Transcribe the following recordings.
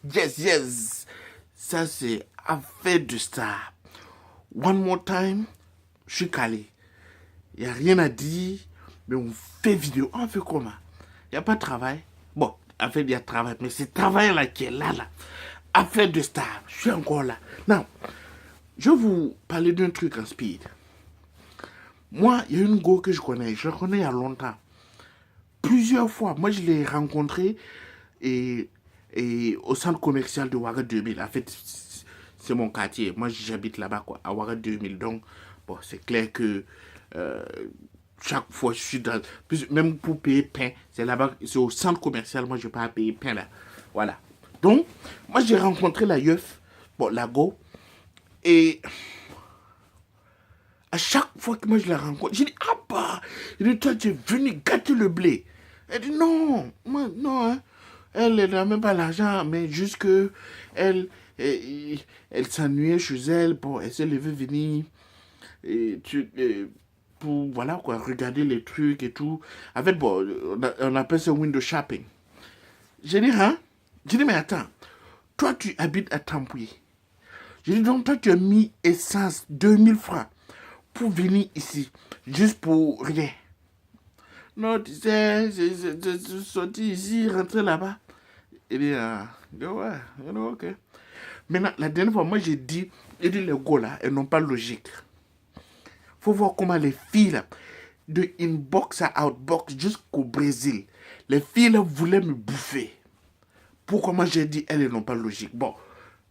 Yes, yes. Ça, c'est affaire de star. One more time, je suis calé. Il n'y a rien à dire, mais on fait vidéo. On fait comment? Il n'y a pas de travail. Bon, en fait, il y a travail, mais c'est travail là qui est là. Affaire de star, je suis encore là. Non, je vais vous parler d'un truc en speed. Moi, il y a une go que je la connais il y a longtemps. Plusieurs fois, moi je l'ai rencontré et, au centre commercial de Ouaga 2000. En fait, c'est mon quartier. Moi, j'habite là-bas, quoi, à Ouaga 2000. Donc, bon, c'est clair que euh, chaque fois, je suis dans... Même pour payer pain, c'est là-bas, c'est au centre commercial. Moi, je ne vais pas payer pain là. Voilà. Donc, moi, j'ai rencontré la yeuf, bon, la go, et à chaque fois que moi je la rencontre, je dis, ah bah, il dit, toi, tu es venu gâter le blé. Elle dit, non, moi, non, hein. Elle n'a même pas l'argent, mais juste que elle s'ennuyait chez elle. Bon, elle s'est levée venir pour, voilà, quoi, regarder les trucs et tout. En fait, bon, on appelle ça window shopping. J'ai dit, hein? J'ai dit, mais attends, toi, tu habites à Tampuy. J'ai dit, donc, toi, tu as mis essence 2000 francs pour venir ici, juste pour rien. Non, tu sais, j'ai sorti ici, rentré là-bas. Il dit, ouais, ok. Maintenant, la dernière fois, moi, j'ai dit, les gars là, elles n'ont pas logique. Faut voir comment les filles là, de inbox à outbox jusqu'au Brésil, les filles là voulaient me bouffer. Pourquoi moi j'ai dit, elles n'ont pas logique. Bon,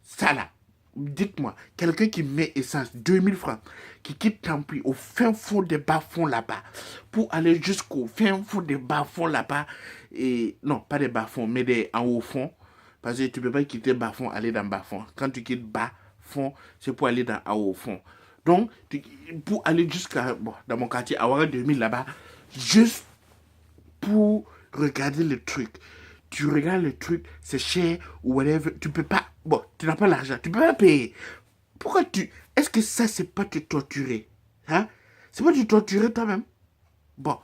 ça là, dites-moi, quelqu'un qui met essence 2000 francs, qui quitte Tampuy au fin fond des bas-fonds là-bas, pour aller jusqu'au fin fond des bas-fonds là-bas, et non, pas des bas-fonds, mais des en haut fond, parce que tu ne peux pas quitter bas-fond, aller dans bas-fond. Quand tu quittes bas-fond, c'est pour aller dans en haut fond. Donc, pour aller jusqu'à, bon, dans mon quartier, à Ouaga 2000 là-bas, juste pour regarder le truc. Tu regardes le truc, c'est cher ou whatever, tu peux pas, bon, tu n'as pas l'argent, tu peux pas payer. Pourquoi tu, est-ce que ça, c'est pas te torturer? Hein? C'est pas te torturer toi-même? Bon,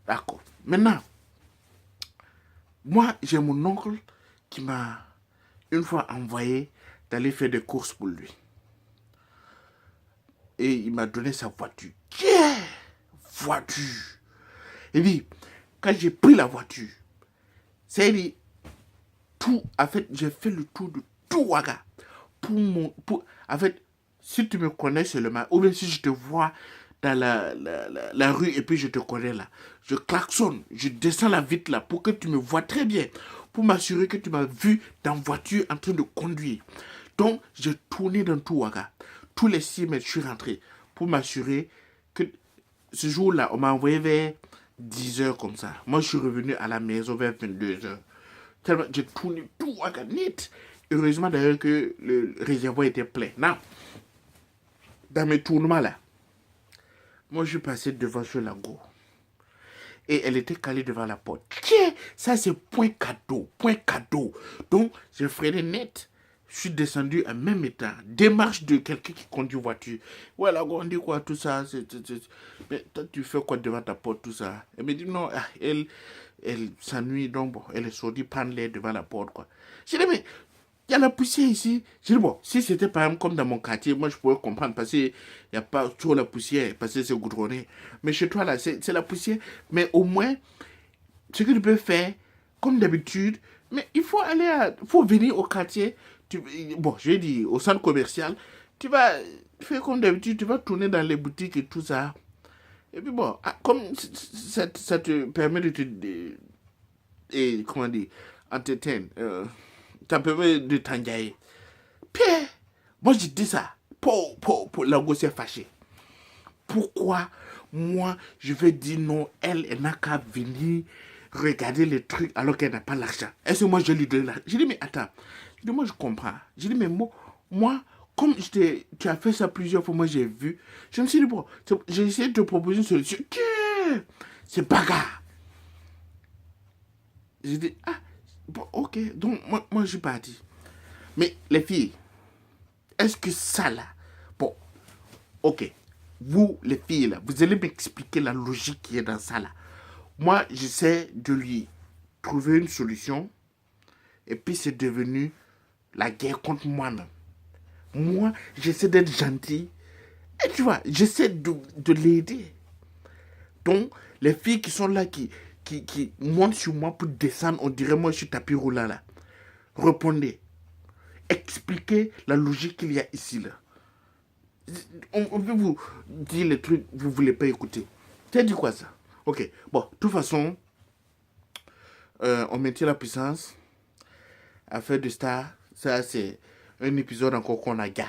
d'accord. Maintenant, moi, j'ai mon oncle qui m'a une fois envoyé d'aller faire des courses pour lui. Et il m'a donné sa voiture. Yeah! Voiture! Et puis, quand j'ai pris la voiture, c'est dit, tout, en fait, j'ai fait le tour de tout Ouaga. En fait, si tu me connais seulement, ou bien si je te vois dans la rue et puis je te connais là, je klaxonne, je descends la vitre là pour que tu me vois très bien, pour m'assurer que tu m'as vu dans la voiture en train de conduire. Donc, j'ai tourné dans tout Ouaga. Tous les 6 mètres, je suis rentré pour m'assurer que ce jour-là, on m'a envoyé vers 10 heures comme ça. Moi, je suis revenu à la maison vers 22 heures. Tellement j'ai tourné tout Ouaga net. Heureusement d'ailleurs que le réservoir était plein. Non, dans mes tournements là, moi je suis passé devant sur la go. Et elle était calée devant la porte. Tiens, ça c'est point cadeau, point cadeau. Donc, j'ai freiné net. Je suis descendu à même état. Démarche de quelqu'un qui conduit voiture. Ouais, là, on dit quoi, tout ça. Mais toi, tu fais quoi devant ta porte, tout ça? Elle me dit, non, elle s'ennuie, donc bon, elle est sortie prendre l'air devant la porte, quoi. J'ai dit, mais il y a la poussière ici. J'ai dit, bon, si c'était par exemple comme dans mon quartier, moi je pourrais comprendre parce qu'il n'y a pas trop la poussière, parce que c'est goudronné. Mais chez toi, là, c'est la poussière. Mais au moins, ce que tu peux faire, comme d'habitude, mais il faut faut venir au quartier. Bon, je vais dire, au centre commercial, tu vas faire comme d'habitude, tu vas tourner dans les boutiques et tout ça. Et puis bon, comme ça te permet de et comment dire, entertain, ça permet de t'engager. Pierre, moi je dis ça. Pour la gosse est fâchée. Pourquoi moi je vais dire non, elle n'a qu'à venir regarder les trucs alors qu'elle n'a pas l'argent. Est-ce que moi je lui donne l'argent? Je dis mais attends, je dis moi je comprends. Je dis mais moi comme tu as fait ça plusieurs fois, moi j'ai vu. Je me suis dit bon, j'ai essayé de te proposer une solution. C'est pas grave. J'ai dit ah bon ok, donc moi je suis parti. Mais les filles, est-ce que ça là, bon, ok, vous les filles là, vous allez m'expliquer la logique qui est dans ça là. Moi, j'essaie de lui trouver une solution Et puis c'est devenu la guerre contre moi-même. Moi, j'essaie d'être gentil. Et tu vois, j'essaie de l'aider. Donc, les filles qui sont là, qui montent sur moi pour descendre, on dirait moi je suis tapis roulant là. Répondez. Expliquez la logique qu'il y a ici là. On peut vous dire les trucs, vous ne voulez pas écouter. Tu as dit quoi ça? Ok, bon, de toute façon, on maintient la puissance. Affaire de star, ça c'est un épisode encore qu'on a gars.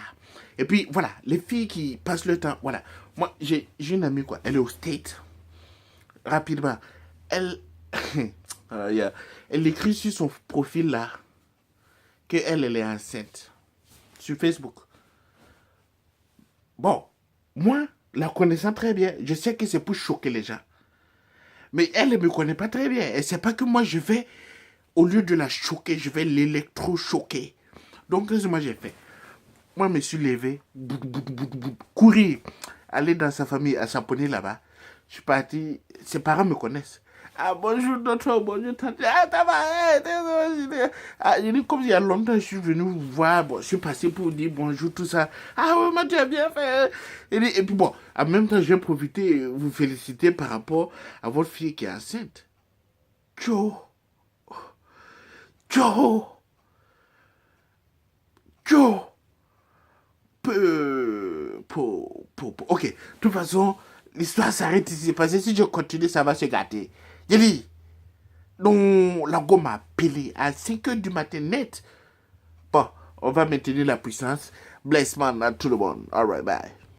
Et puis voilà, les filles qui passent le temps, voilà. Moi, j'ai une amie quoi, elle est au State. Rapidement, elle, elle écrit sur son profil là qu'elle est enceinte. Sur Facebook. Bon, moi, la connaissant très bien, je sais que c'est pour choquer les gens. Mais elle ne me connaît pas très bien. Elle ne sait pas que moi, je vais, au lieu de la choquer, je vais l'électro-choquer. Donc, qu'est-ce que moi j'ai fait? Moi, je me suis levé, courir, aller dans sa famille à Saponé là-bas. Je suis parti, ses parents me connaissent. Ah, bonjour, docteur, bonjour, tante. Ah, ça va, ah, je dis, comme il y a longtemps, je suis venu vous voir. Bon, je suis passé pour vous dire bonjour, tout ça. Ah, oui, mais tu as bien fait. Et puis bon, en même temps, je vais profiter et vous féliciter par rapport à votre fille qui est enceinte. Joe. Joe. Joe. Ok, de toute façon, l'histoire s'arrête ici. Parce que si je continue, ça va se gâter. J'ai dit, donc la gomme m'a appelé à 5 h du matin net. Bon, on va maintenir la puissance. Bless man à tout le monde. Alright, bye.